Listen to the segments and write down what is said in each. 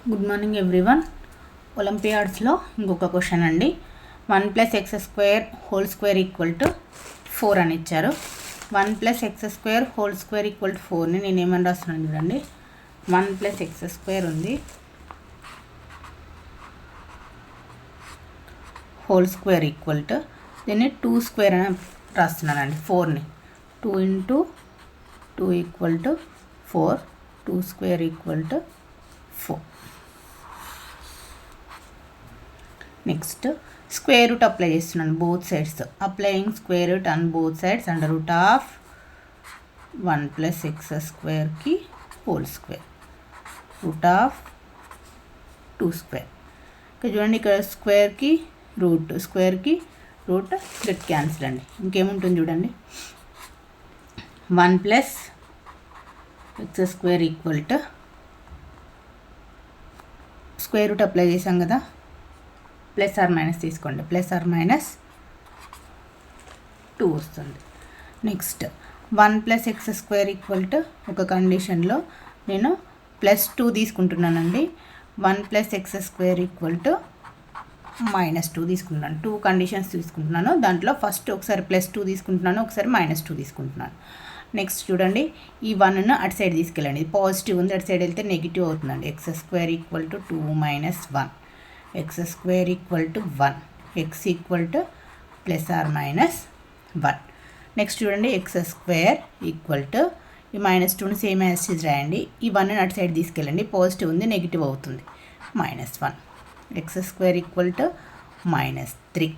Good morning everyone. ఒలింపియాడ్స్లో ఇంకొక question అండి. 1 + x² = 4 అని ఇచ్చారు. 1 + x² = 4ని నేను ఏమని రాస్తున్నాను చూడండి. 1 + x² ఉంది, హోల్ స్క్వేర్ ఈక్వల్ టు దీన్ని 2² అని రాస్తున్నానండి. 4ని 2 × 2 = 4, 2² = 4. నెక్స్ట్ స్క్వేర్ రూట్ అప్లై చేస్తున్నాను both sides. Applying square root on both sides under root of 1 + x² whole square root of 2². ఇక్కడ చూడండి, ఇక్కడ స్క్వేర్కి రూట్ గెట్ క్యాన్సిల్ అండి. ఇంకేముంటుంది చూడండి. 1 + x² స్క్వేర్ రూట్ అప్లై చేసాం కదా, +or- తీసుకోండి, +or-2 వస్తుంది. నెక్స్ట్ 1 + x² ఒక కండిషన్లో నేను +2 తీసుకుంటున్నానండి. 1 + x² -2 తీసుకుంటున్నాను. 2 కండిషన్స్ తీసుకుంటున్నాను. దాంట్లో ఫస్ట్ ఒకసారి +2 తీసుకుంటున్నాను, ఒకసారి -2 తీసుకుంటున్నాను. నెక్స్ట్ చూడండి, ఈ 1ను అటు సైడ్ తీసుకెళ్ళండి. ఇది పాజిటివ్ ఉంది, అటు సైడ్ వెళ్తే నెగిటివ్ అవుతుందండి. x² = 2 - 1, x² = 1, x = +or-1. Next చూడండి, x² = ఈ -2ని సేమ్ యాజ్ ఇట్ ఈజ్ రాయండి. ఈ 1ని అటు సైడ్ తీసుకెళ్ళండి. పాజిటివ్ ఉంది, నెగిటివ్ అవుతుంది, -1. x² = -3.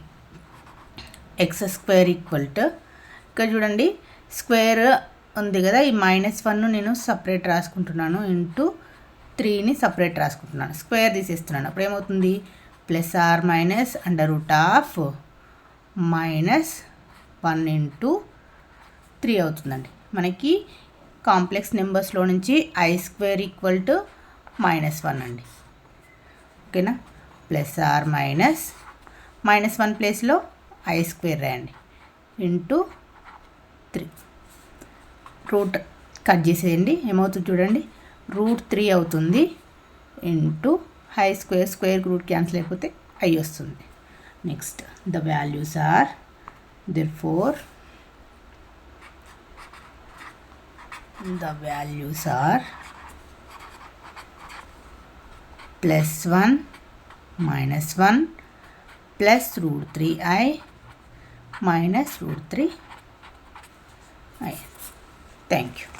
x² ఇక్కడ చూడండి, స్క్వేర్ ఉంది కదా, ఈ -1ను నేను సపరేట్ రాసుకుంటున్నాను, ఇంటూ 3ని సపరేట్ రాసుకుంటున్నాను. స్క్వేర్ తీసేస్తున్నాను. అప్పుడు ఏమవుతుంది, +or- అండర్ రూట్ ఆఫ్ -1 × 3 అవుతుందండి. మనకి కాంప్లెక్స్ నెంబర్స్లో నుంచి i² = -1 అండి. ఓకేనా. +or- -1 ప్లేస్లో i² రాయండి, ఇంటూ 3. రూట్ కట్ చేసేయండి. ఏమవుతుంది చూడండి, √3 అవుతుంది, ఇంటూ i² రూట్ క్యాన్సిల్ అయిపోతే i వస్తుంది. Next the values are therefore the values are +1 -1 plus √3i minus √3i. Thank you.